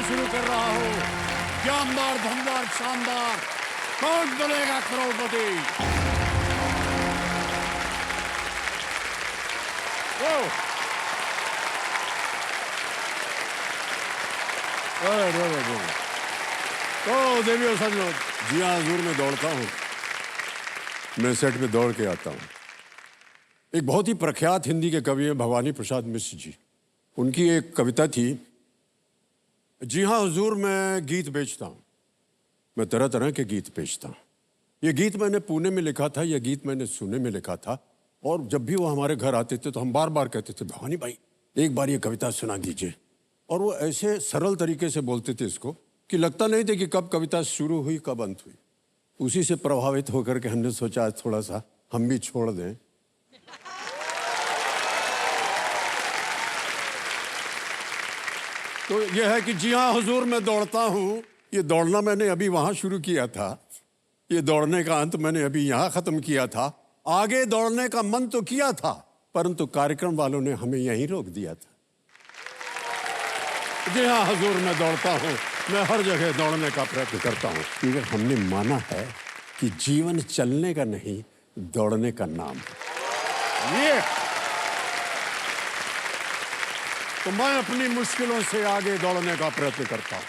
शुरू कर रहा हूँ। जानदार, धमदार, शानदार, कौन बनेगा करोड़पति? तो देवी और सजनों, जी हाँ, हजूर में दौड़ता हूँ। मैं सेट पे दौड़ के आता हूँ। एक बहुत ही प्रख्यात हिंदी के कवि हैं भवानी प्रसाद मिश्र जी। उनकी एक कविता थी, जी हाँ हुजूर मैं गीत बेचता हूँ, मैं तरह तरह के गीत बेचता हूँ। ये गीत मैंने पुणे में लिखा था, यह गीत मैंने सुने में लिखा था। और जब भी वो हमारे घर आते थे तो हम बार बार कहते थे, भवानी भाई एक बार ये कविता सुना दीजिए। और वो ऐसे सरल तरीके से बोलते थे इसको कि लगता नहीं था कि कब कविता शुरू हुई कब अंत हुई। उसी से प्रभावित होकर के हमने सोचा आज थोड़ा सा हम भी छोड़ दें। तो यह है कि जी हाँ हुजूर मैं दौड़ता हूँ। ये दौड़ना मैंने अभी वहां शुरू किया था, ये दौड़ने का अंत मैंने अभी यहाँ खत्म किया था। आगे दौड़ने का मन तो किया था, परंतु कार्यक्रम वालों ने हमें यहीं रोक दिया था। जी हाँ हुजूर मैं दौड़ता हूँ, मैं हर जगह दौड़ने का प्रयत्न करता हूँ, क्योंकि हमने माना है कि जीवन चलने का नहीं दौड़ने का नाम है। ये तो मैं अपनी मुश्किलों से आगे दौड़ने का प्रयत्न करता हूँ,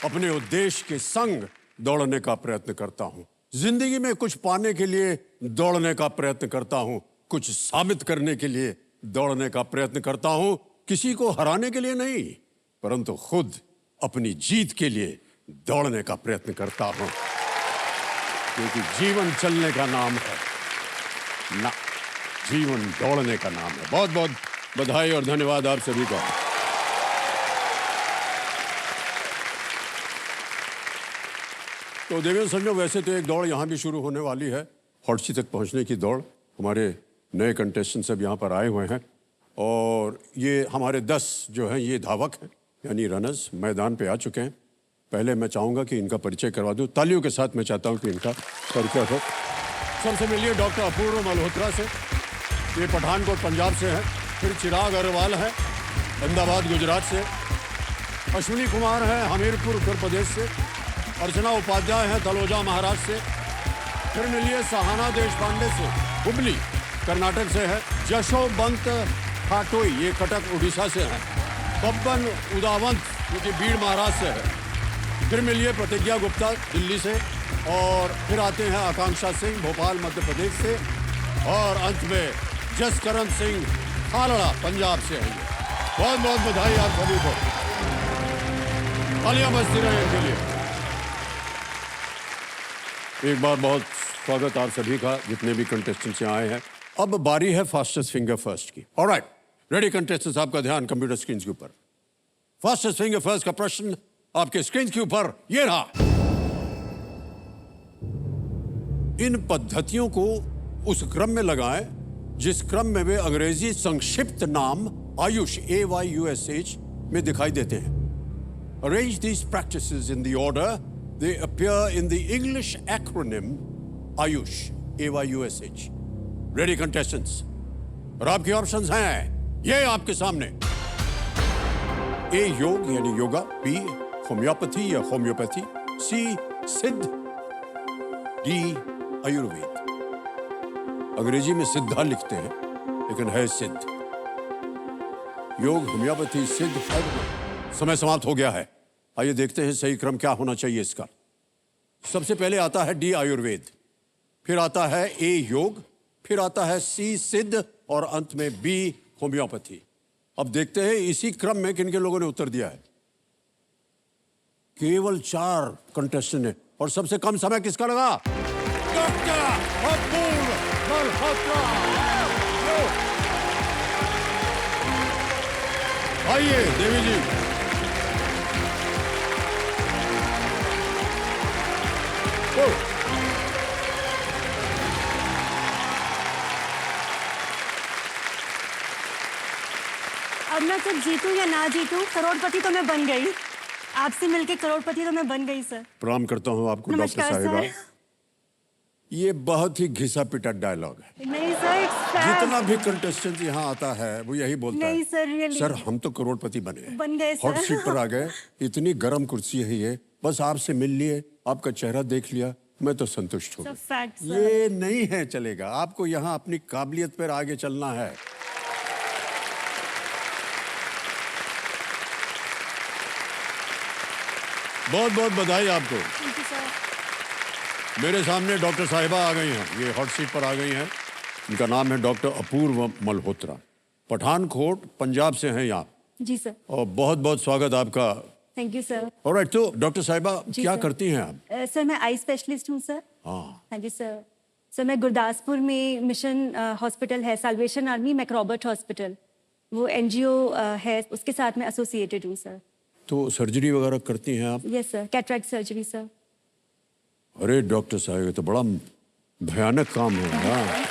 अपने उद्देश्य के संग दौड़ने का प्रयत्न करता हूँ। जिंदगी में कुछ पाने के लिए दौड़ने का प्रयत्न करता हूँ, कुछ साबित करने के लिए दौड़ने का प्रयत्न करता हूँ। किसी को हराने के लिए नहीं, परंतु खुद अपनी जीत के लिए दौड़ने का प्रयत्न करता हूँ, क्योंकि जीवन चलने का नाम है ना, जीवन दौड़ने का नाम है। बहुत बहुत बधाई और धन्यवाद आप सभी का। तो देवेंद्र सज्जनों, वैसे तो एक दौड़ यहाँ भी शुरू होने वाली है, हॉटसी तक पहुँचने की दौड़। हमारे नए कंटेस्टेंट सब यहाँ पर आए हुए हैं और ये हमारे 10 जो हैं ये धावक हैं, यानी रनर्स मैदान पे आ चुके हैं। पहले मैं चाहूँगा कि इनका परिचय करवा दूँ, तालियों के साथ मैं चाहता हूँ कि इनका परिचय हो। सबसे मिलिए डॉक्टर अपूर्व मल्होत्रा से, ये पठानकोट पंजाब से हैं। फिर चिराग अग्रवाल है अहमदाबाद गुजरात से। अश्विनी कुमार हैं हमीरपुर उत्तर प्रदेश से। अर्चना उपाध्याय हैं तलोजा महाराष्ट्र से। फिर मिलिए सहाना देशपांडे से, हुबली कर्नाटक से है। जशोबंत खाटोई, ये कटक उड़ीसा से हैं। बब्बन उदावंत जो कि भीड़ महाराष्ट्र से है। फिर मिलिए प्रतिज्ञा गुप्ता दिल्ली से। और फिर आते हैं आकांक्षा सिंह भोपाल मध्य प्रदेश से। और अंत में जसकरण सिंह खालड़ा पंजाब से हैं। बहुत बहुत बधाई आप सभी को, तालियां बजती रहे इनके लिए। एक बार बहुत स्वागत आप सभी का, जितने भी कंटेस्टेंट्स यहाँ आए हैं। अब बारी है फास्टेस्ट फिंगर फर्स्ट की। ऑलराइट, रेडी कंटेस्टेंट्स, आपका ध्यान कंप्यूटर स्क्रीन के ऊपर। फास्टेस्ट फिंगर फर्स्ट का प्रश्न आपके स्क्रीन के ऊपर ये रहा। इन पद्धतियों को उस क्रम में लगाएं जिस क्रम में वे अंग्रेजी संक्षिप्त नाम आयुष AYUSH में दिखाई देते हैं। Arrange these practices in the order they appear in the English acronym Ayush AYUSH. Ready contestants? और आपके ऑप्शंस हैं ये आपके सामने। A योग यानी योगा, B होम्योपैथी या होम्योपैथी, C सिद्ध, D आयुर्वेद। अंग्रेजी में सिद्धा लिखते हैं लेकिन है सिद्ध। योग, होम्योपैथी, सिद्ध, आयुर्वेद। समय समाप्त हो गया है। आइए देखते हैं सही क्रम क्या होना चाहिए इसका। सबसे पहले आता है D आयुर्वेद, फिर आता है A योग, फिर आता है C सिद्ध और अंत में B होम्योपैथी। अब देखते हैं इसी क्रम में किन किन लोगों ने उत्तर दिया है। केवल 4 कंटेस्टेंट ने, और सबसे कम समय किसका लगा? डॉक्टर अपूर्व मल्होत्रा। आइए देवी जी। अब मैं कुछ जीतूं या ना जीतूं, करोड़पति तो मैं बन गई। आपसे मिलके करोड़पति तो मैं बन गई सर। प्रणाम करता हूं आपको डॉक्टर नमस्कार साहिबा। सर। ये बहुत ही घिसा पिटा डायलॉग है। नहीं सर, जितना भी कंटेस्टेंट यहाँ आता है वो यही बोलता नहीं है सर, really। सर हम तो करोड़पति बने बन गए हॉट सर। सीट पर आ गए, इतनी गर्म कुर्सी है ये, बस आपसे मिल लिए, आपका चेहरा देख लिया, मैं तो संतुष्ट हो It's a गया। fact, sir। ये नहीं है चलेगा, आपको यहाँ अपनी काबिलियत पर आगे चलना है। बहुत बहुत बधाई आपको। Thank you, sir। मेरे सामने डॉक्टर साहिबा आ गई हैं, ये हॉट सीट पर आ गई हैं। इनका नाम है डॉक्टर अपूर्व मल्होत्रा, पठानकोट पंजाब से हैं यहाँ, जी सर। और बहुत बहुत स्वागत आपका। Thank you sir. ऑलराइट, तो डॉक्टर साहिबा जी, क्या सर। करती हैं आप? सर मैं आई स्पेशलिस्ट हूँ सर। हाँ, हाँ जी सर। सर मैं गुरदासपुर में मिशन हॉस्पिटल है, साल्वेशन आर्मी मैक्रॉबर्ट हॉस्पिटल, वो एनजीओ है, उसके साथ में एसोसिएटेड हूँ सर। तो सर्जरी वगैरह करती हैं आप? Yes sir, cataract surgery sir. अरे डॉक्टर साहब, ये तो बड़ा भयानक काम है। हाँ।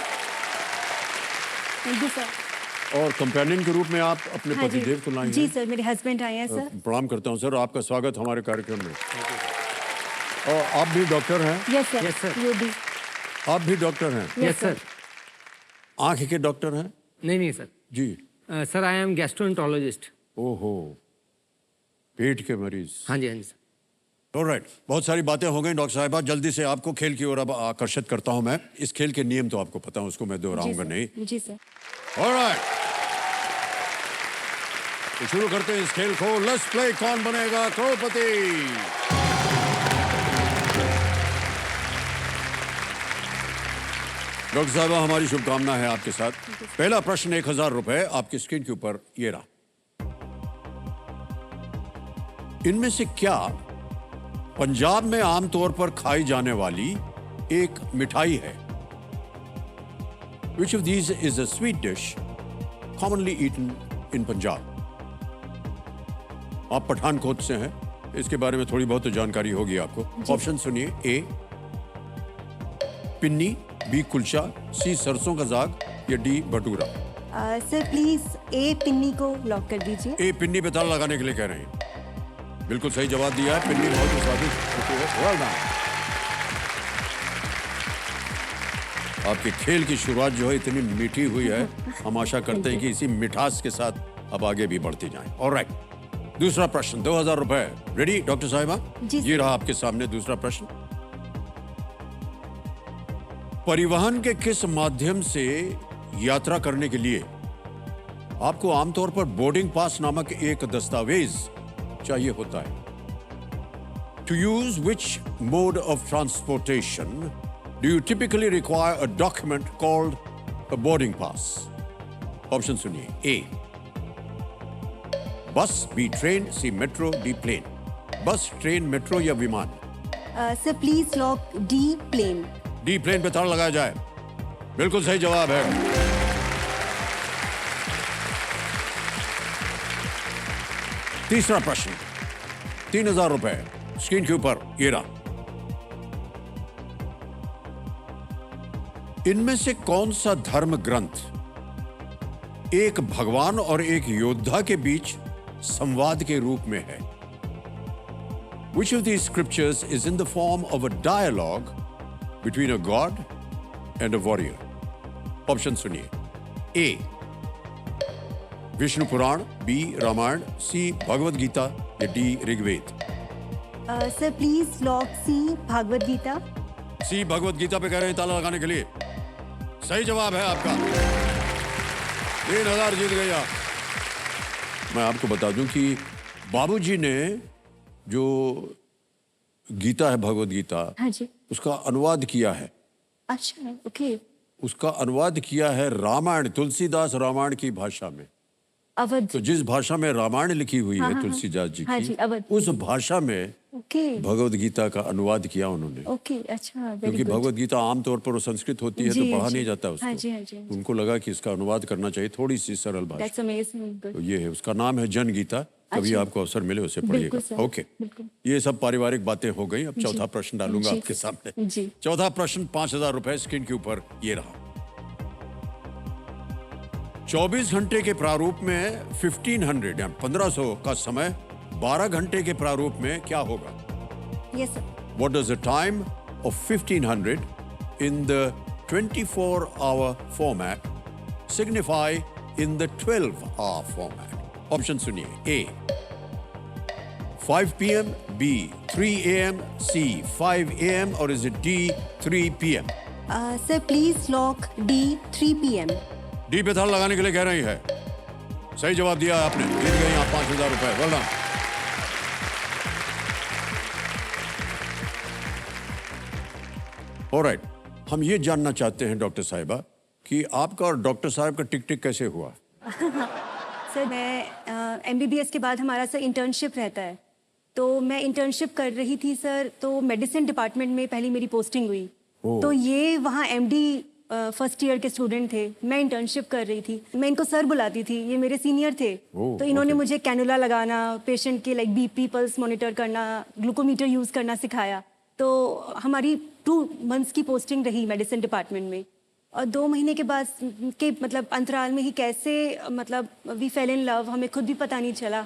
Thank you sir. और कंपेनियन के रूप में आप अपने हाँ जी, पतिदेव को लाई जी हैं। सर, मेरे हस्बैंड आए हैं सर। प्रणाम करता हूँ सर, आपका स्वागत हमारे कार्यक्रम में। और आप भी डॉक्टर हैं? Yes sir. Yes, sir। You भी। आप भी डॉक्टर हैं? Yes sir. आँख के डॉक्टर हैं? नहीं सर। जी। Sir I am gastroenterologist. ओहो, पेट के मरीज। हाँ जी सर। ऑलराइट, बहुत सारी बातें हो गई डॉक्टर साहिबा, जल्दी से आपको खेल की ओर अब आकर्षित करता हूं मैं। इस खेल के नियम तो आपको पता है, उसको मैं दोहराऊंगा नहीं। जी सर। ऑलराइट, तो शुरू करते हैं इस खेल को। लेट्स प्ले कौन बनेगा करोड़पति। डॉक्टर साहिबा, हमारी शुभकामना है आपके साथ। पहला प्रश्न 1000 रुपए आपकी स्क्रीन के ऊपर ये रहा। इनमें से क्या पंजाब में आमतौर पर खाई जाने वाली एक मिठाई है? Which of these is a sweet dish commonly eaten in Punjab? आप पठानकोट से हैं, इसके बारे में थोड़ी बहुत तो जानकारी होगी आपको। ऑप्शन सुनिए। ए पिन्नी, बी कुलचा, सी सरसों का साग, या डी भटूरा। सर प्लीज ए पिन्नी को लॉक कर दीजिए। ए पिन्नी पे ताला लगाने के लिए कह रहे हैं। बिल्कुल सही जवाब दिया है, पिन्नी बहुत ही स्वादिष्ट होती है। Well done। आपके खेल की शुरुआत जो है इतनी मीठी हुई है, हम आशा करते हैं कि इसी मिठास के साथ अब आगे भी बढ़ती जाएं। ऑलराइट, दूसरा प्रश्न 2000 रुपए। रेडी डॉक्टर साहिबा? जी, ये रहा आपके सामने दूसरा प्रश्न। परिवहन के किस माध्यम से यात्रा करने के लिए आपको आमतौर पर बोर्डिंग पास नामक एक दस्तावेज चाहिए होता है? To use which mode of transportation do you typically require a document called a boarding pass? Option सुनिए। A bus, B train, C metro, D plane. Bus, train, metro या विमान? Sir please lock D plane. D plane पे ताला लगाया जाए। बिल्कुल सही जवाब है। तीसरा प्रश्न 3000 रुपए स्क्रीन के ऊपर ये रहा। इनमें से कौन सा धर्म ग्रंथ एक भगवान और एक योद्धा के बीच संवाद के रूप में है? Which of these scriptures is in the form of a dialogue between a god and a warrior? Option सुनिए। A Vishnu Purana, B Ramayana, C Bhagavad Gita, या D Rigveda? Sir please lock C Bhagavad Gita. C Bhagavad Gita पे कह रहे हैं ताला लगाने के लिए। सही जवाब है आपका। 3000 जीत गए आप। मैं आपको बता दूं कि बाबूजी ने जो गीता है, भगवत गीता, हाँ जी। उसका अनुवाद किया है। अच्छा, ओके। उसका अनुवाद किया है रामायण, तुलसीदास रामायण की भाषा में। अवध। तो जिस भाषा में रामायण लिखी हुई है तुलसीदास जी हाँ जी, की, अवध। उस भाषा में ओके। भगवत गीता का अनुवाद किया उन्होंने। ओके, अच्छा, वेरी क्योंकि गुड। भगवत गीता आमतौर पर वो संस्कृत होती है, जी, तो पढ़ा जी। नहीं जाता उसको। हाँ जी, हाँ जी, हाँ जी। उनको लगा कि इसका अनुवाद करना चाहिए, थोड़ी सी सरल भाषा। दैट्स अमेजिंग, तो गुड। ये है, उसका नाम है जन गीता। कभी अच्छा। आपको अवसर मिले उसे बिल्कुल पढ़िएगा। सर, ओके, बिल्कुल। ये सब पारिवारिक बातें हो गई। अब चौथा प्रश्न डालूंगा जी। आपके सामने। जी। चौथा प्रश्न 5000 रुपए स्क्रीन के ऊपर ये रहा। 24 घंटे के प्रारूप में 1500 या 1500 का समय 12 घंटे के प्रारूप में क्या होगा? Yes sir. What does the time of 1500 in the 24-hour format signify in the 12-hour format? Option सुनिए. A 5 p.m., B 3 a.m., C 5 a.m. or is it D 3 p.m.? Sir please lock D 3 PM. D पे थाल लगाने के लिए कह रही है. सही जवाब दिया आपने. जीत गई आप 5,000 रुपए. Well done. ऑलराइट, हम ये जानना चाहते हैं डॉक्टर साहिबा कि आपका और डॉक्टर साहब का टिक टिक कैसे हुआ? सर मैं MBBS के बाद हमारा सर इंटर्नशिप रहता है, तो मैं इंटर्नशिप कर रही थी सर, तो मेडिसिन डिपार्टमेंट में पहली मेरी पोस्टिंग हुई. तो ये वहाँ MD फर्स्ट ईयर के स्टूडेंट थे, मैं इंटर्नशिप कर रही थी, मैं इनको सर बुलाती थी, ये मेरे सीनियर थे. तो इन्होंने मुझे कैनुला लगाना, पेशेंट के लाइक BP पल्स मॉनिटर करना, ग्लूकोमीटर यूज़ करना सिखाया. तो हमारी 2 मंथ्स की पोस्टिंग रही मेडिसिन डिपार्टमेंट में, और 2 महीने के बाद के मतलब अंतराल में ही कैसे मतलब वी फेल इन लव, हमें खुद भी पता नहीं चला.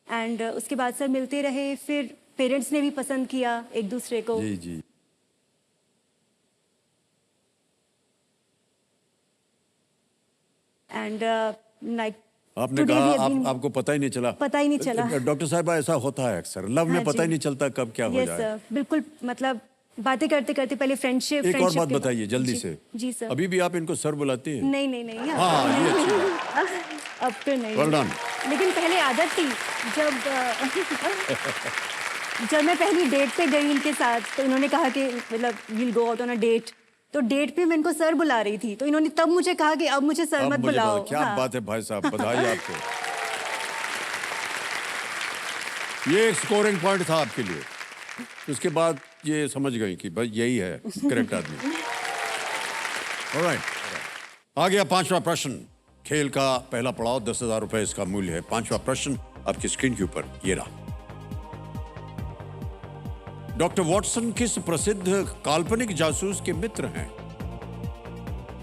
एंड उसके बाद सर मिलते रहे, फिर पेरेंट्स ने भी पसंद किया एक दूसरे को. जी जी. एंड लाइक आपने कहा आपको पता ही नहीं चला. पता ही नहीं चला. डॉक्टर साहब ऐसा होता है अक्सर, लव में पता ही नहीं चलता कब क्या हो यस जाए. सर, बिल्कुल. मतलब बातें करते करते पहले फ्रेंडशिप. एक और बात बताइए जल्दी से. जी सर. अभी भी आप इनको सर बुलाती हैं? नहीं नहीं नहीं. हाँ, ये अच्छी बात. अब तो नहीं. Well done. लेकिन पहले आदत थी. जब मैं पहली डेट पे गई इनके साथ, तो इन्होंने कहा कि मतलब will go out on a date, तो डेट पे मैं इनको सर बुला रही थी, तो इन्होंने तब मुझे कहा कि अब मुझे सर मत बुलाओ. क्या बात है भाई साहब, बधाई आपको. ये एक स्कोरिंग पॉइंट था आपके लिए. उसके बाद ये समझ गई कि भाई यही है करेक्ट आदमी. ऑलराइट, आ गया 5वां प्रश्न. खेल का पहला पड़ाव, 10,000 रुपए इसका मूल्य है. 5वां प्रश्न आपकी स्क्रीन के ऊपर ये रहा. डॉक्टर वॉटसन किस प्रसिद्ध काल्पनिक जासूस के मित्र हैं?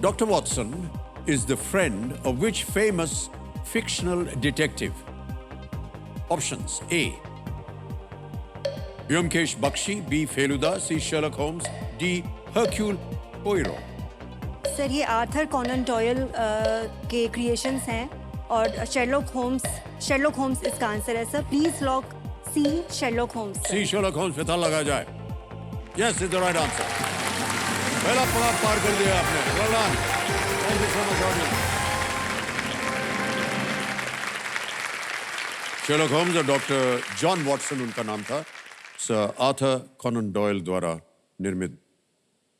Doctor Watson is the friend of which famous fictional detective? Options. A Byomkesh Bakshi, B Feluda, C Sherlock Holmes, D Hercule Poirot. Sir ये आर्थर कॉनन डॉयल के क्रिएशंस हैं, और शेरलॉक होम्स इसका आंसर है sir. Please lock C Sherlock Holmes. C Sherlock Holmes पे ताला लगाया जाए. Yes is the right answer. पहला पड़ाव पार कर दिया आपने. Well done. Thank you so much audience. Sherlock Holmes और डॉक्टर जॉन वॉटसन उनका नाम था. सर आर्थर कॉनन डॉयल द्वारा निर्मित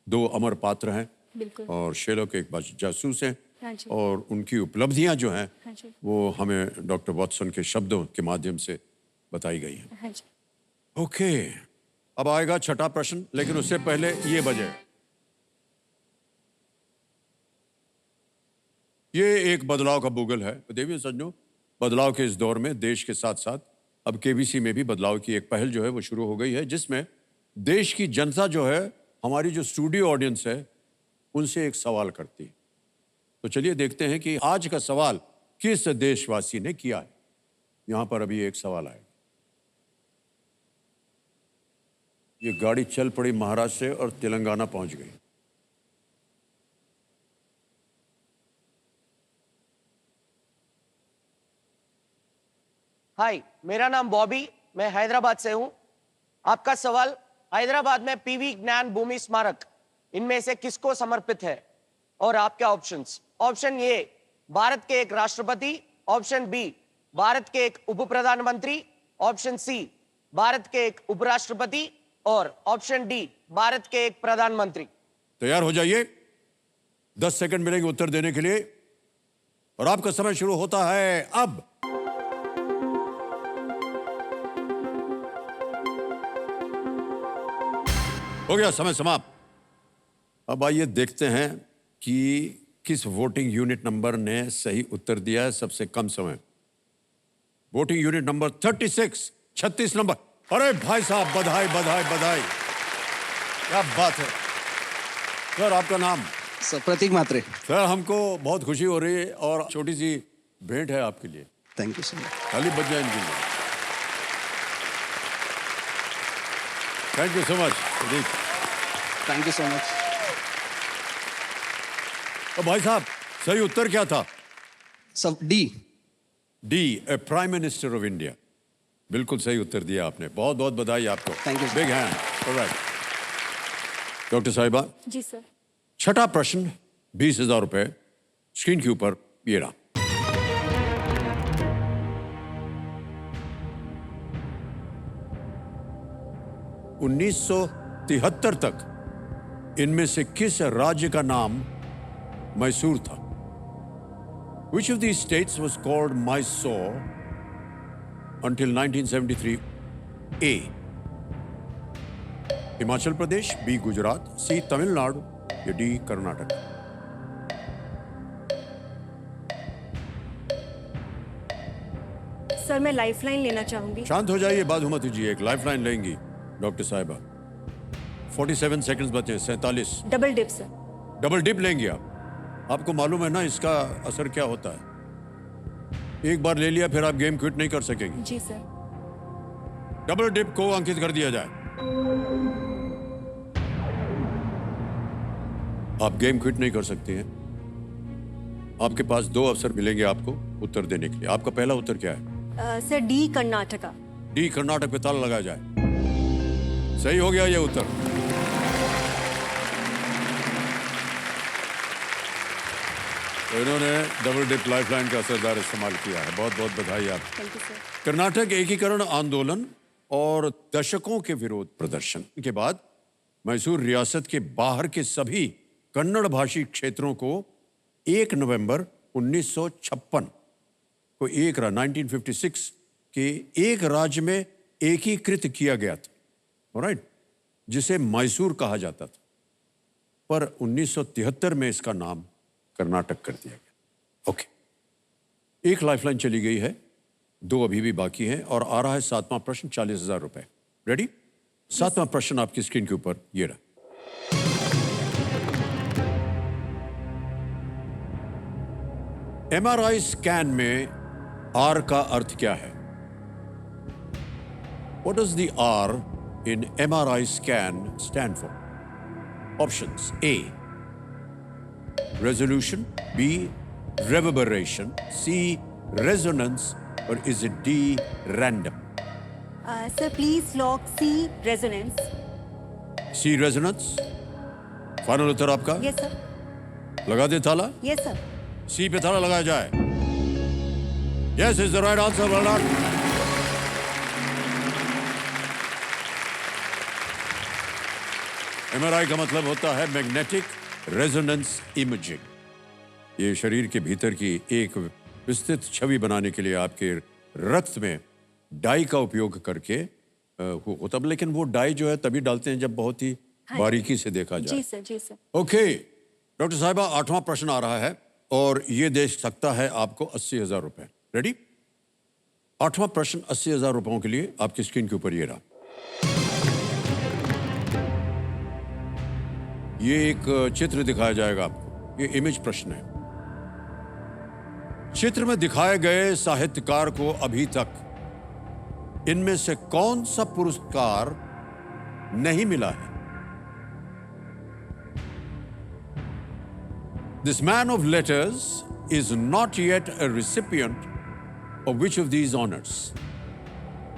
2 अमर पात्र हैं. बिल्कुल. और शेरलॉक एक जासूस हैं. हाँ जी. और उनकी उपलब्धियां जो हैं हाँ जी. वो हमें डॉक्टर वॉटसन के शब्दों के माध्यम से बताई गई हैं. हाँ जी. ओके, अब आएगा छठा प्रश्न, लेकिन उससे पहले ये बजे. ये एक बदलाव का बुगल है. देवी सज्जनों, बदलाव के इस दौर में देश के साथ साथ अब KBC में भी बदलाव की एक पहल जो है वो शुरू हो गई है, जिसमें देश की जनता जो है, हमारी जो स्टूडियो ऑडियंस है, उनसे एक सवाल करती है. तो चलिए देखते हैं कि आज का सवाल किस देशवासी ने किया है. यहां पर अभी एक सवाल आएगा. ये गाड़ी चल पड़ी महाराष्ट्र से और तेलंगाना पहुंच गई. हाय, मेरा नाम बॉबी, मैं हैदराबाद से हूं. आपका सवाल हैदराबाद में PV ज्ञान भूमि स्मारक इनमें से किसको समर्पित है? और आपके ऑप्शंस. ऑप्शन ए भारत के एक राष्ट्रपति, ऑप्शन बी भारत के एक उप प्रधानमंत्री, ऑप्शन सी भारत के एक उपराष्ट्रपति, और ऑप्शन डी भारत के एक प्रधानमंत्री. तैयार हो जाइए. 10 सेकंड मिलेंगे उत्तर देने के लिए, और आपका समय शुरू होता है अब. हो गया समय समाप्त. अब आइए देखते हैं कि किस वोटिंग यूनिट नंबर ने सही उत्तर दिया है सबसे कम समय. Voting unit number 36 number. अरे भाई साहब, बधाई बधाई बधाई, क्या बात है. सर आपका नाम? सर प्रतीक मात्रे. सर हमको बहुत खुशी हो रही है, और छोटी सी भेंट है आपके लिए. Thank you sir. खाली बच जाए इनके लिए. Thank you so much Pradeep. Thank you so much. तो भाई साहब सही उत्तर क्या था? सब D. D, A prime minister of India. बिल्कुल सही उत्तर दिया आपने, बहुत बहुत बधाई आपको। Thank you, sir. Big hand. Alright doctor साहिबा, जी सर। छठा प्रश्न 20,000 रुपए स्क्रीन के ऊपर ये रहा। उन्नीस सौ 73 तक इनमें से किस राज्य का नाम मैसूर था? Which of these states was called Mysore until 1973? A. Himachal Pradesh, B. Gujarat, C. Tamil Nadu या D. कर्नाटक? सर मैं लाइफलाइन लेना चाहूंगी। शांत हो जाइए बाधुमती जी, एक लाइफलाइन लेंगी डॉक्टर साहिबा। 47 सेकंड्स बचे, 47। Double dip sir. Double dip लेंगे आप? आपको मालूम है ना इसका असर क्या होता है? एक बार ले लिया फिर आप गेम क्विट नहीं कर सकेंगे। जी सर। डबल डिप को अंकित कर दिया जाए। आप गेम क्विट नहीं कर सकते हैं। आपके पास 2 अवसर मिलेंगे आपको उत्तर देने के लिए। आपका पहला उत्तर क्या है? Sir D Karnataka. D Karnataka पे ताला लगाया जाए। सही हो गया ये उत्तर। तो इन्होंने डबल डिप लाइफलाइन का असरदार इस्तेमाल किया है, बहुत बहुत बधाई आपको। Thank you sir. कर्नाटक एकीकरण आंदोलन और दशकों के विरोध प्रदर्शन के बाद मैसूर रियासत के बाहर के सभी कन्नड़ भाषी क्षेत्रों को 1 नवंबर 1956 को 1956 के एक राज्य में एकीकृत किया गया था, ऑलराइट, जिसे मैसूर कहा जाता था। पर 1973 में इसका नाम कर्नाटक कर दिया गया। ओके, एक लाइफलाइन चली गई है, 2 अभी भी बाकी हैं और आ रहा है 7वां प्रश्न, 40,000 रुपए। रेडी? 7वां प्रश्न आपकी स्क्रीन के ऊपर ये रहा। MRI स्कैन में R का अर्थ क्या है? What does the R in MRI scan stand for? Options: A. Resolution, B. Reverberation, C. Resonance, or is it D. Random? Sir please lock C resonance. C. Resonance. Final उत्तर आपका? Yes sir. लगा दे ताला? Yes sir. C पे ताला लगाया जाए। Yes is the right answer. Well done. MRI का मतलब होता है मैग्नेटिक रेजोनेंस इमेजिंग। ये शरीर के भीतर की एक विस्तृत छवि बनाने के लिए आपके रक्त में डाई का उपयोग करके होता है, लेकिन वो डाई जो है तभी डालते हैं जब बहुत ही बारीकी से देखा जाए। जी सर। जी सर। ओके डॉक्टर साहिबा, 8वां प्रश्न आ रहा है और ये दे सकता है आपको 80,000 रुपए। रेडी? 8वां प्रश्न 80,000 रुपयों के लिए आपकी स्क्रीन के ऊपर ये रहा। ये एक चित्र दिखाया जाएगा आपको, ये इमेज प्रश्न है। चित्र में दिखाए गए साहित्यकार को अभी तक इनमें से कौन सा पुरस्कार नहीं मिला है? This man of letters is not yet a recipient of which of these honors?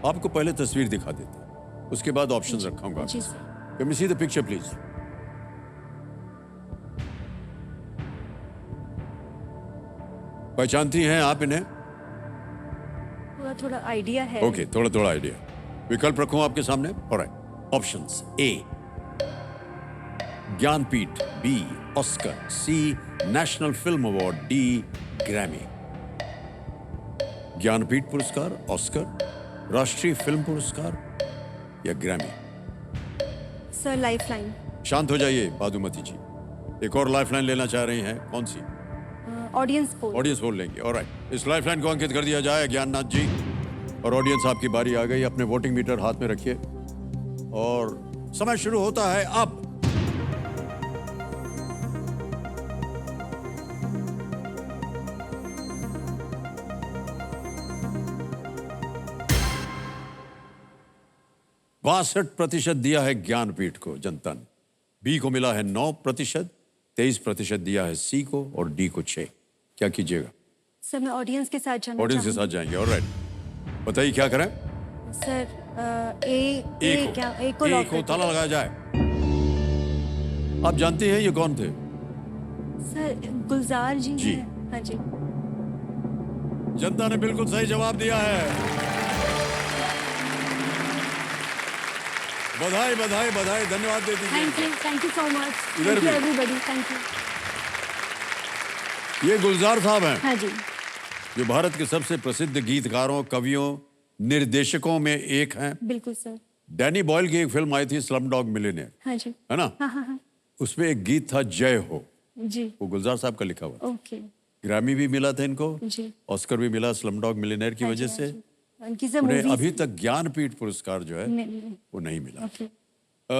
आपको पहले तस्वीर दिखा देता हूं, उसके बाद ऑप्शंस रखूंगा। जी sir. Can we see the picture please? पहचानती हैं आप इन्हें? थोड़ा थोड़ा आइडिया है। ओके, थोड़ा थोड़ा आइडिया। विकल्प रखूं आपके सामने? Alright, options: A Jnanpith, B Oscar, C national film award, D Grammy. Jnanpith पुरस्कार, ऑस्कर, राष्ट्रीय फिल्म पुरस्कार या ग्रैमी? Sir lifeline. शांत हो जाइए बाधुमती जी, एक और लाइफलाइन लेना चाह रही हैं, कौन सी? Audience poll. ऑडियंस बोल लेंगे। ऑलराइट, इस लाइफलाइन को अंकित कर दिया जाए ज्ञाननाथ जी। और ऑडियंस आपकी बारी आ गई, अपने वोटिंग मीटर हाथ में रखिए और समय शुरू होता है अब। 62% दिया है ज्ञानपीठ को जनता ने, बी को मिला है 9%, 23% दिया है सी को और डी को 6। क्या कीजिएगा? सर मैं ऑडियंस के साथ जाना ऑडियंस के साथ जाएंगे। ऑलराइट, बताइए क्या करें? सर ए क्या ए को लॉक कर ताला लगाया जाए। आप जानते हैं ये कौन थे? सर गुलजार जी जी। हैं। हाँ जी। जनता ने बिल्कुल सही जवाब दिया है। बधाई बधाई बधाई, धन्यवाद दे दीजिए। Thank you so much. इधर थैंक यू भी। Everybody, thank you. ये गुलजार साहब हैं, हाँ जी। जो भारत के सबसे प्रसिद्ध गीतकारों, कवियों, निर्देशकों में एक हैं। बिल्कुल सर। डैनी बॉयल की एक फिल्म आई थी स्लम डॉग मिलियनेयर, हाँ जी। है ना? हाँ हाँ हाँ उसमें एक गीत था जय हो, जी। वो गुलजार साहब का लिखा हुआ था। ओके ग्रैमी भी मिला था इनको, जी। ऑस्कर भी मिला स्लम डॉग मिलियनेयर की हाँ वजह जी, से। हाँ जी। उनकी सर उन्हें मूवीज अभी तक ज्ञानपीठ पुरस्कार जो है नहीं। वो नहीं मिला। ओके।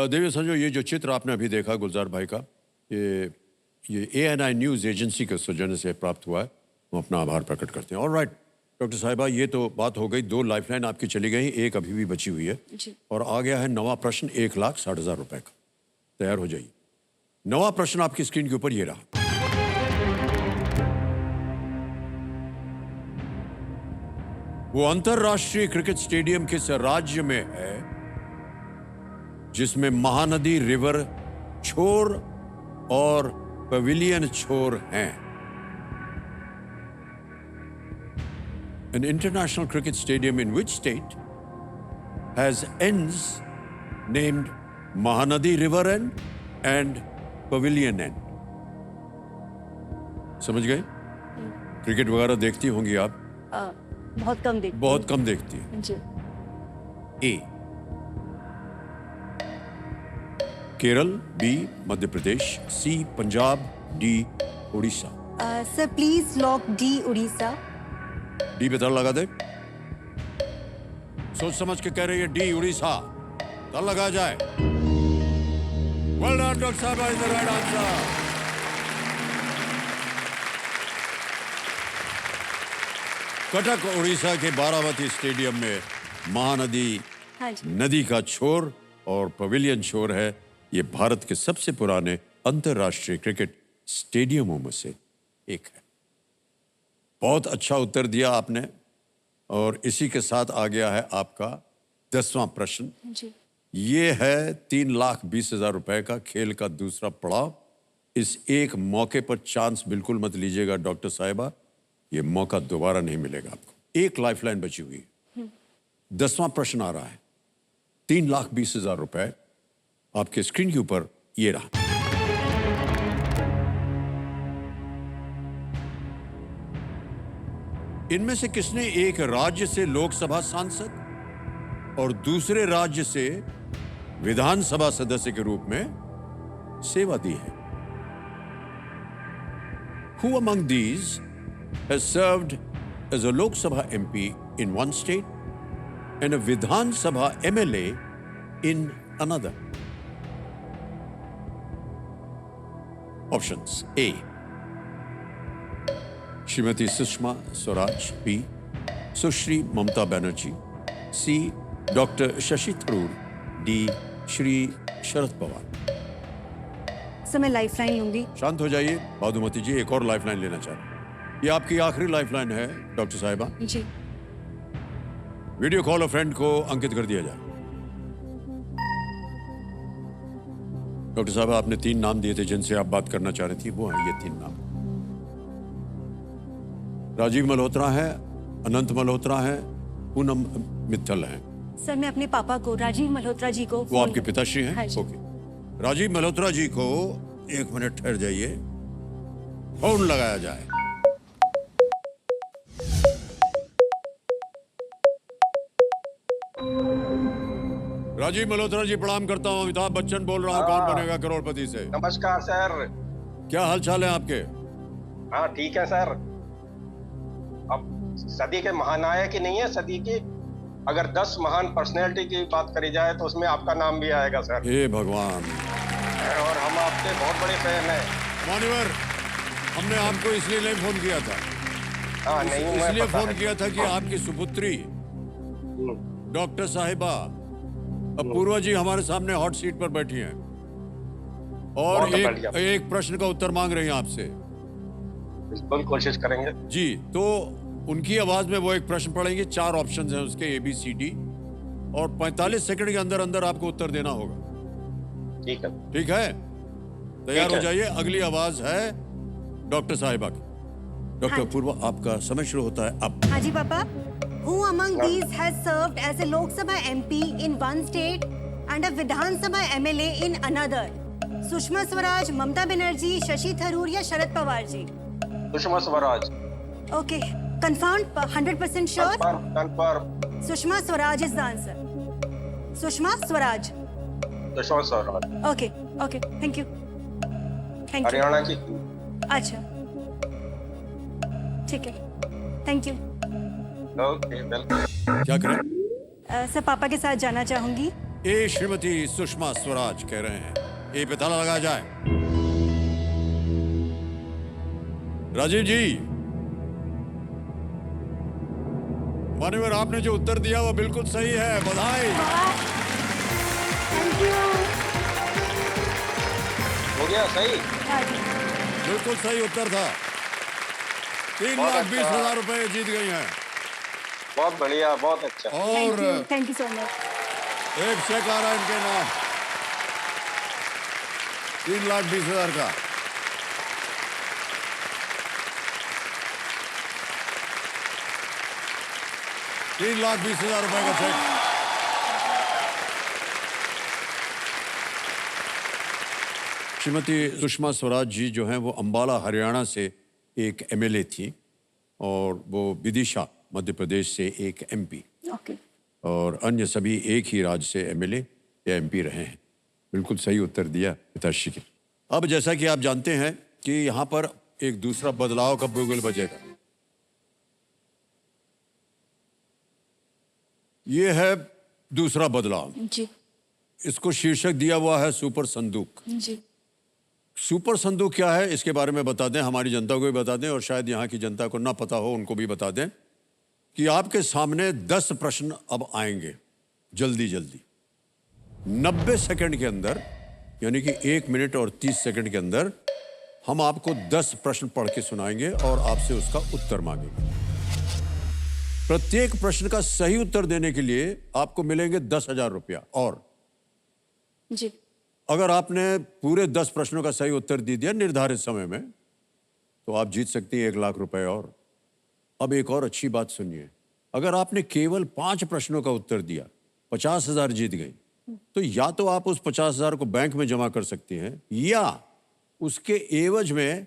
देवी संजो, ये जो चित्र आपने अभी देखा गुलजार भाई का, ये ANI न्यूज़ एजेंसी के सौजन्य से प्राप्त हुआ है। हम अपना आभार प्रकट करते हैं। ऑलराइट डॉक्टर साहिबा, ये तो बात हो गई, 2 लाइफलाइन आपकी चली गई, एक अभी भी बची हुई है। जी। और आ गया है नवा प्रश्न 1,60,000 रुपए का। तैयार हो जाइए। नवा प्रश्न आपकी स्क्रीन के ऊपर ये रहा। वो अंतरराष्ट्रीय क्रिकेट स्टेडियम किस राज्य में है जिसमें महानदी रिवर छोर और पवेलियन छोर हैं? An international cricket stadium in which state has ends named Mahanadi River End and Pavilion End? समझ गए? क्रिकेट वगैरह देखती होंगी आप? बहुत कम देखती बहुत कम देखती है। हूँ। जी। A Kerala, B Madhya Pradesh, C Punjab, D Orissa. Sir please lock D Orissa. D पे ताला लगा दे। सोच समझ के कह रही है डी उड़ीसा, ताला लगा जाए। वेल डन डॉक्टर साहब, is the right answer. Cuttack Orissa के बारावती स्टेडियम में महानदी हाँ जी। नदी का छोर और पवेलियन छोर है। ये भारत के सबसे पुराने अंतरराष्ट्रीय क्रिकेट स्टेडियमों में से एक है। बहुत अच्छा उत्तर दिया आपने, और इसी के साथ आ गया है आपका 10वां प्रश्न। जी। ये है 3,20,000 रुपए का खेल का दूसरा पड़ाव। इस एक मौके पर चांस बिल्कुल मत लीजिएगा डॉक्टर साहिबा, ये मौका दोबारा नहीं मिलेगा आपको। एक लाइफलाइन बची हुई है। 10वां प्रश्न आ रहा है। 3,20,000 रुपए आपके स्क्रीन के ऊपर ये रहा। इनमें से किसने एक राज्य से लोकसभा सांसद और दूसरे राज्य से विधानसभा सदस्य के रूप में सेवा दी है? Who among these has served as a Lok Sabha MP in one state and a Vidhan Sabha MLA in another? Options: A. Shrimati Sushma Swaraj, B. Sushri Mamata Banerjee, C. Doctor Shashi Tharoor, D. Shri Sharad Pawar. Sir मैं लाइफलाइन लूंगी। शांत हो जाइए बादुमती जी, एक और लाइफलाइन लेना चाह रहे हैं। ये आपकी आखिरी लाइफलाइन है डॉक्टर साहिबा। जी। वीडियो कॉल और फ्रेंड को अंकित कर दिया जाए। डॉक्टर साहब, आपने 3 नाम दिए थे जिनसे आप बात करना चाह रही थी, वो हैं ये 3 नाम। राजीव मल्होत्रा है, अनंत मल्होत्रा है, पूनम मित्तल है। सर मैं अपने पापा को, राजीव मल्होत्रा जी को वो आपके पिताश्री हैं? हाँ जी। ओके। राजीव मल्होत्रा जी को 1 मिनट ठहर जाइए, फोन लगाया जाए। राजीव मल्होत्रा जी प्रणाम करता हूँ, अमिताभ बच्चन बोल रहा हूँ, कौन बनेगा करोड़पति से। नमस्कार सर। क्या हाल चाल है आपके? हाँ ठीक है सर। अब सदी के महानायक ही नहीं है, सदी की अगर 10 महान पर्सनैलिटी की बात करी जाए तो उसमें आपका नाम भी आएगा सर। हे भगवान। और हम आपके बहुत बड़े फैन हैं। मान्यवर, हमने आपको इसलिए नहीं फोन किया था। हाँ नहीं, मैं इसलिए पता फोन है। किया था कि आपकी सुपुत्री डॉक्टर साहिबा अब पूर्वा जी हमारे सामने हॉट सीट पर बैठी हैं और बहुत बढ़िया। एक प्रश्न का उत्तर मांग रही हैं आपसे। बिल्कुल कोशिश करेंगे। जी, तो उनकी आवाज में वो एक प्रश्न पढ़ेंगे, 4 ऑप्शंस हैं उसके ABCD, और 45 सेकंड के अंदर अंदर आपको उत्तर देना होगा। ठीक है। ठीक है, तैयार ठीक हो है। जाइए। अगली आवाज है डॉक्टर साहिबा की। डॉक्टर हाँ। पूर्वा, आपका समय शुरू होता है अब। हाँ जी पापा। Who among these has served as a Lok Sabha MP in one state and a Vidhan Sabha MLA in another? Sushma Swaraj, Mamata Banerjee, Shashi Tharoor या Sharad Pawar ji? Sushma Swaraj. Okay, confirmed, 100% sure? Confirm. Sushma Swaraj is the answer. Sushma Swaraj. Sushma Swaraj Okay, okay, thank you. Thank you. Haryana की। अच्छा, ठीक है, thank you. Okay, welcome. क्या करें? Sir पापा के साथ जाना चाहूंगी। ए श्रीमती सुषमा स्वराज कह रहे हैं, ए पे ताला लगाया जाए। राजीव जी, मान्यवर, आपने जो उत्तर दिया वो बिल्कुल सही है, बधाई। Thank you. हो गया सही। बिल्कुल सही उत्तर था। 3,20,000 रुपए जीत गई हैं। बहुत बढ़िया, बहुत अच्छा। और थैंक यू सो मच। एक चेक आ रहा है इनके नाम, 3,20,000 का। ₹3,20,000 का चेक। श्रीमती सुषमा स्वराज जी जो हैं वो अंबाला हरियाणा से एक MLA थी और वो विदिशा मध्य प्रदेश से एक MP, ओके, और अन्य सभी एक ही राज्य से MLA या MP रहे हैं। बिल्कुल सही उत्तर दिया पिताश्री के। अब जैसा कि आप जानते हैं कि यहाँ पर एक दूसरा बदलाव का बुगल बजेगा। ये है दूसरा बदलाव। जी इसको शीर्षक दिया हुआ है सुपर संदूक। जी। सुपर संदूक क्या है इसके बारे में बता दें, हमारी जनता को भी बता दें और शायद यहाँ की जनता को ना पता हो उनको भी बता दें कि आपके सामने 10 प्रश्न अब आएंगे जल्दी जल्दी 90 सेकंड के अंदर, यानी कि 1 मिनट और 30 सेकंड के अंदर हम आपको 10 प्रश्न पढ़ के सुनाएंगे और आपसे उसका उत्तर मांगेंगे। प्रत्येक प्रश्न का सही उत्तर देने के लिए आपको मिलेंगे 10,000 रुपया, और जी अगर आपने पूरे 10 प्रश्नों का सही उत्तर दे दिया निर्धारित समय में तो आप जीत सकती हैं 1 लाख रुपए। और अब एक और अच्छी बात सुनिए, अगर आपने केवल 5 प्रश्नों का उत्तर दिया, 50,000 जीत गई, तो या तो आप उस 50,000 को बैंक में जमा कर सकती हैं या उसके एवज में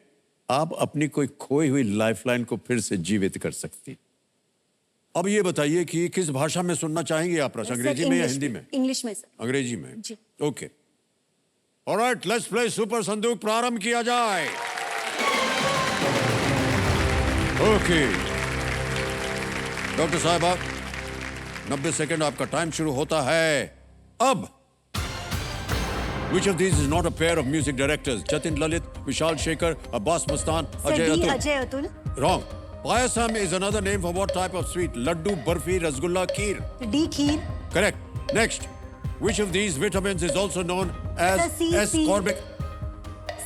आप अपनी कोई खोई हुई लाइफलाइन को फिर से जीवित कर सकती। अब ये बताइए कि किस भाषा में सुनना चाहेंगे आप प्रश्न, अंग्रेजी में या हिंदी में? इंग्लिश में सर। अंग्रेजी में। जी। Okay, alright, let's play super संदूक, प्रारंभ किया जाए। ओके डॉक्टर साहिबा, 90 सेकंड आपका टाइम शुरू होता है अब। Which of these is not a pair of music directors? Jatin Lalit, Vishal Shekhar, Abbas Mustan, sir Ajay D Atul. Ajay Atul. Wrong. Payasam is another name for what type of sweet? Laddu, barfi, rasgulla, kheer. D kheer. Correct. Next. Which of these vitamins is also known as Sir, C, C. ascorbic?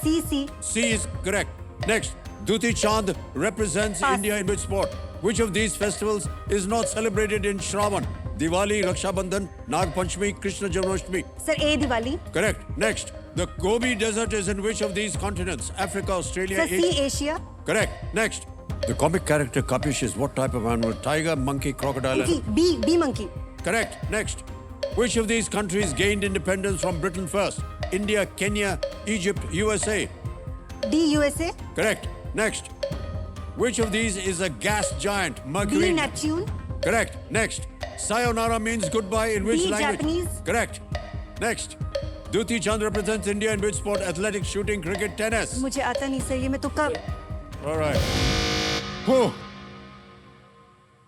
C C. C is correct. Next. Duti Chand represents Pass. India in which sport? Which of these festivals is not celebrated in Shravan? Diwali, Raksha Bandhan, Nag Panchami, Krishna Janmashtami. Sir A Diwali. Correct. Next. The Gobi Desert is in which of these continents? Africa, Australia, sir C Asia. Asia. Correct. Next. The comic character Kapish is what type of animal? Tiger, monkey, crocodile? Monkey, B B monkey. Correct. Next. Which of these countries gained independence from Britain first? India, Kenya, Egypt, USA? D USA. Correct. Next. Which of these is a gas giant? D Mercury? Neptune. Correct. Next. Sayonara means goodbye in which D, language? Japanese. Correct. Next. Duti Chand represents India in which sport? Athletics, shooting, cricket, tennis? मुझे आता नहीं sir, ये मैं तुक्का। All right. Whew.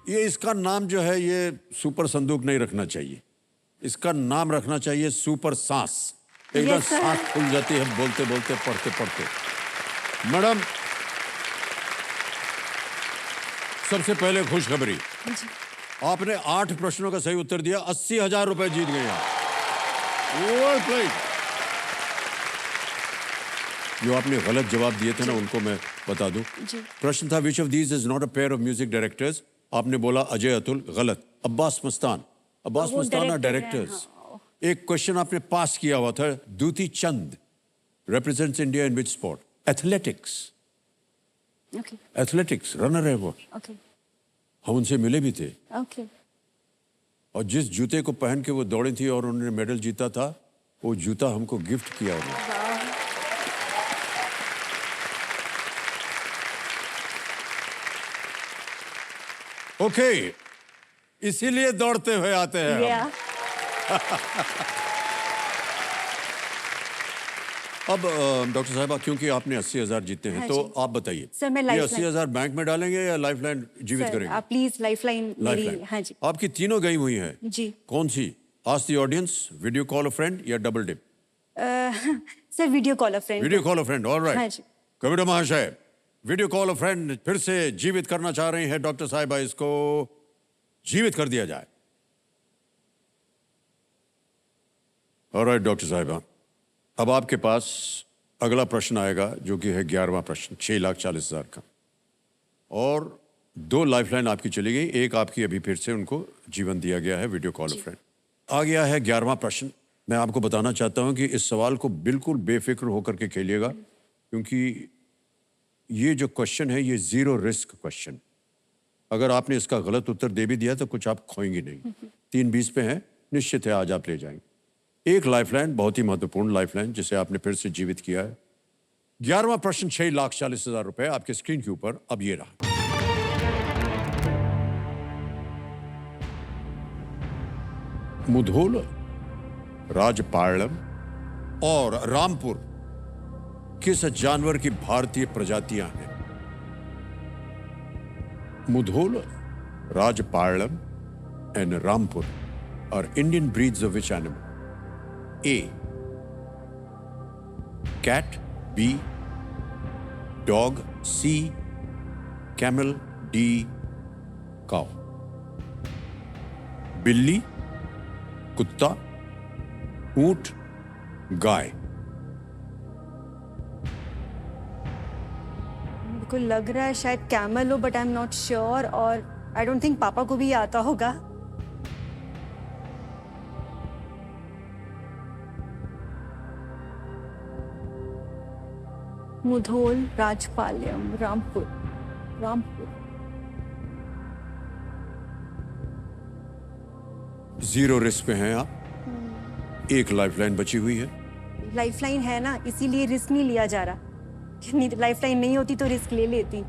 ये इसका नाम जो है ये सुपर संदूक नहीं रखना चाहिए, इसका नाम रखना चाहिए सुपर सांस। एकदम Yes, sir. सांस खुल जाती है बोलते बोलते पढ़ते पढ़ते। मैडम, सबसे पहले खुशखबरी, आपने 8 प्रश्नों का सही उत्तर दिया, 80,000 रुपए जीत गए आप। Well played. जो आपने गलत जवाब दिए थे ना उनको मैं बता दूं। जी। प्रश्न था which of these is not a pair of music directors. आपने बोला अजय अतुल, गलत। अब्बास मस्तान, अब्बास वो मस्तान आर director हैं, डायरेक्टर्स। एक क्वेश्चन आपने पास किया हुआ था, द्युति चंद represents India in which sport? Athletics. Okay Athletics, runner है वो। ओके हम उनसे मिले भी थे ओके। और जिस जूते को पहन के वो दौड़ी थी और उन्होंने मेडल जीता था, वो जूता हमको गिफ्ट किया उन्होंने। ओके, इसीलिए दौड़ते हुए आते हैं हम। या अब डॉक्टर साहिबा, क्योंकि आपने 80,000 जीते हैं, हाँ तो जी। आप बताइए सर, मैं ये lifeline- 80,000 बैंक में डालेंगे या लाइफलाइन जीवित सर, करेंगे? आप प्लीज लाइफलाइन मेरी। लाइफलाइन। हाँ जी आपकी तीनों गई हुई हैं। जी। कौन सी? Ask the audience, video call a friend या double dip? Sir video call a friend. Video call a friend, all हाँ राइट। जी। कविता महाशय, वीडियो कॉल अ फ्रेंड फिर से जीवित करना चाह रही हैं डॉक्टर साहिबा, इसको जीवित कर दिया जाए। ऑलराइट डॉक्टर साहिबा, अब आपके पास अगला प्रश्न आएगा जो कि है 11वां प्रश्न, 6,40,000 का। और 2 लाइफलाइन आपकी चली गई, एक आपकी अभी फिर से उनको जीवन दिया गया है, वीडियो कॉल अ फ्रेंड। आ गया है 11वां प्रश्न। मैं आपको बताना चाहता हूं कि इस सवाल को बिल्कुल बेफिक्र होकर के खेलिएगा, क्योंकि ये जो क्वेश्चन है ये 0 रिस्क क्वेश्चन। अगर आपने इसका गलत उत्तर दे भी दिया तो कुछ आप खोएंगे नहीं। 3-20 पे हैं, निश्चित है आज आप ले जाएंगे। एक लाइफलाइन, बहुत ही महत्वपूर्ण लाइफलाइन, जिसे आपने फिर से जीवित किया है। 11वां प्रश्न, 6,40,000 रुपए आपके स्क्रीन के ऊपर अब ये रहा। मुधोल, राजपालम और रामपुर किस जानवर की भारतीय प्रजातियां हैं? मुधोल, राजपालम एंड रामपुर और Indian breeds of which animal? A, cat, B, dog, C, camel, D, cow. बिल्ली, कुत्ता, ऊंट, गाय। मेरे को लग रहा है शायद कैमल हो, but I am not sure, और आई डोंट थिंक पापा को भी आता होगा। मुधोल, राजपालयम, रामपुर। रामपुर 0 रिस्क पे हैं आप। एक लाइफलाइन बची हुई है। लाइफलाइन है ना, इसीलिए रिस्क नहीं लिया जा रहा। लाइफलाइन नहीं होती तो रिस्क ले लेती।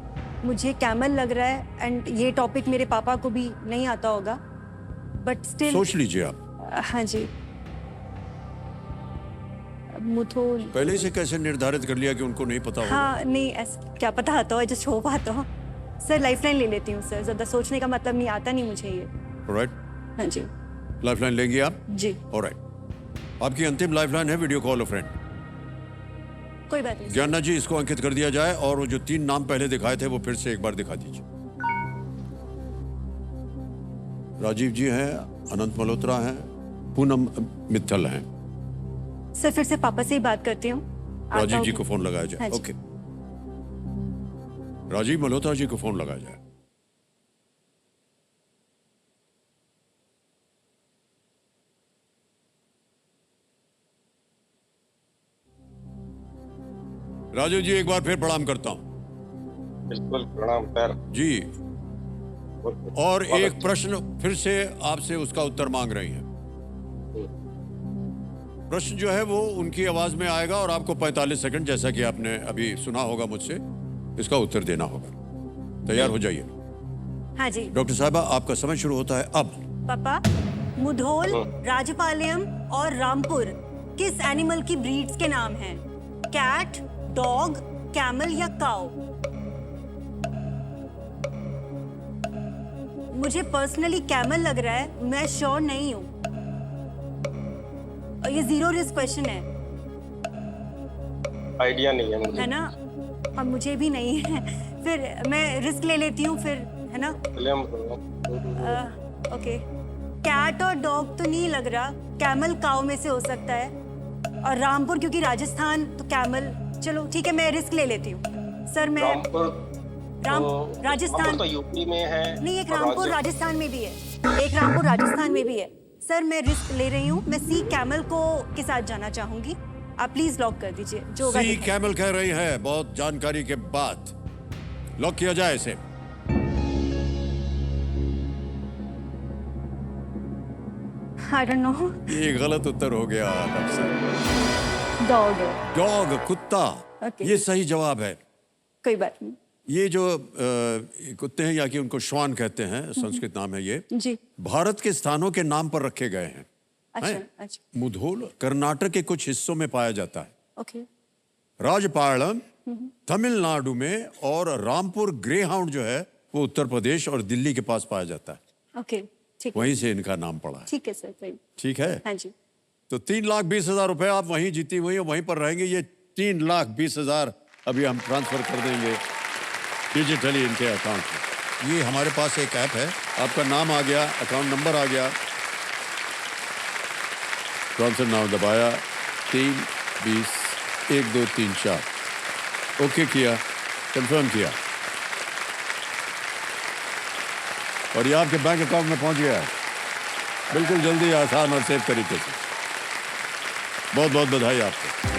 मुझे कैमल लग रहा है, एंड ये टॉपिक मेरे पापा को भी नहीं आता होगा, बट स्टिल। सोच लीजिए आप। हाँ जी। मुधोल। पहले से कैसे निर्धारित कर लिया कि उनको नहीं पता होगा? हाँ नहीं, ऐसा क्या पता आता हो, जस्ट होप आता हो। सर लाइफलाइन ले लेती हूँ सर, ज्यादा सोचने का मतलब नहीं, आता नहीं मुझे ये। ऑलराइट, हाँ जी लाइफलाइन लेंगे आप? जी। ऑलराइट, आपकी अंतिम लाइफलाइन है वीडियो कॉल अ फ्रेंड। कोई बात नहीं। ज्ञाना जी, इसको अंकित कर दिया जाए और वो जो 3 नाम पहले दिखाए थे वो फिर से एक बार दिखा दीजिए। राजीव जी हैं, अनंत मल्होत्रा हैं, पूनम मित्तल हैं। सर फिर से पापा से ही बात करती हूँ। आता राजीव जी होगा। को फोन लगाया हाँ जाए। जी। ओके, राजीव मल्होत्रा जी को फोन लगाया जाए। राजीव जी, एक बार फिर प्रणाम करता हूं। बिल्कुल प्रणाम सर। जी, और बहुत एक अच्छा। प्रश्न फिर से आपसे उसका उत्तर मांग रही हैं। प्रश्न जो है वो उनकी आवाज में आएगा और आपको 45 सेकंड, जैसा कि आपने अभी सुना होगा मुझसे, इसका उत्तर देना होगा। तैयार हो जाइए। हाँ जी डॉक्टर साहबा, आपका समय शुरू होता है अब। पापा। मुधोल, राजपालयम और रामपुर किस एनिमल की ब्रीड्स के नाम हैं? कैट, डॉग, कैमल या काऊ? मुझे पर्सनली कैमल लग रहा है, मैं श्योर नहीं हूँ। और ये 0 रिस्क क्वेश्चन है आइडिया नहीं है मुझे। है ना? और मुझे भी नहीं है। फिर मैं रिस्क ले लेती हूँ फिर, है ना? चलिए हम ओके। कैट और डॉग तो नहीं लग रहा, कैमल काऊ में से हो सकता है, और रामपुर क्योंकि राजस्थान तो कैमल। चलो ठीक है, मैं रिस्क ले लेती हूँ सर। मैं राजस्थान रामपुर तो यूपी में है। नहीं, एक रामपुर राजस्थान में भी है, एक रामपुर राजस्थान में भी है सर। मैं रिस्क ले रही हूँ, मैं सी कैमल को के साथ जाना चाहूंगी। आप प्लीज लॉक कर दीजिए। जो होगा सी दिखाइए। कैमल कह रही है, बहुत जानकारी के बाद लॉक किया जाए इसे। I don't know। ये गलत उत्तर हो गया अक्सर। डॉग। डॉग, कुत्ता। Okay। ये सही जवाब है। कोई बात नहीं ये जो कुत्ते हैं, या कि उनको श्वान कहते हैं, संस्कृत नाम है ये, जी। भारत के स्थानों के नाम पर रखे गए हैं। अच्छा हैं? अच्छा। मुधोल कर्नाटक के कुछ हिस्सों में पाया जाता है, ओके। राजपालम तमिलनाडु में, और रामपुर ग्रे हाउंड जो है वो उत्तर प्रदेश और दिल्ली के पास पाया जाता है। ओके ठीक है। वहीं से इनका नाम पड़ा है। ठीक है सर। कोई ठीक है। हाँ जी। तो 3,20,000 रुपए आप वहीं जीती हुई, वहीं पर रहेंगे। ये 3,20,000 अभी हम ट्रांसफर कर देंगे डिजिटली इनके अकाउंट में। ये हमारे पास एक ऐप है, आपका नाम आ गया, अकाउंट नंबर आ गया, ट्रांसफर नाम दबाया, 3, 20, 1, 2, 3, 4 ओके किया, कंफर्म किया, और ये आपके बैंक अकाउंट में पहुंच गया है, बिल्कुल जल्दी, आसान और सेफ तरीके से। बहुत बहुत बधाई आपको।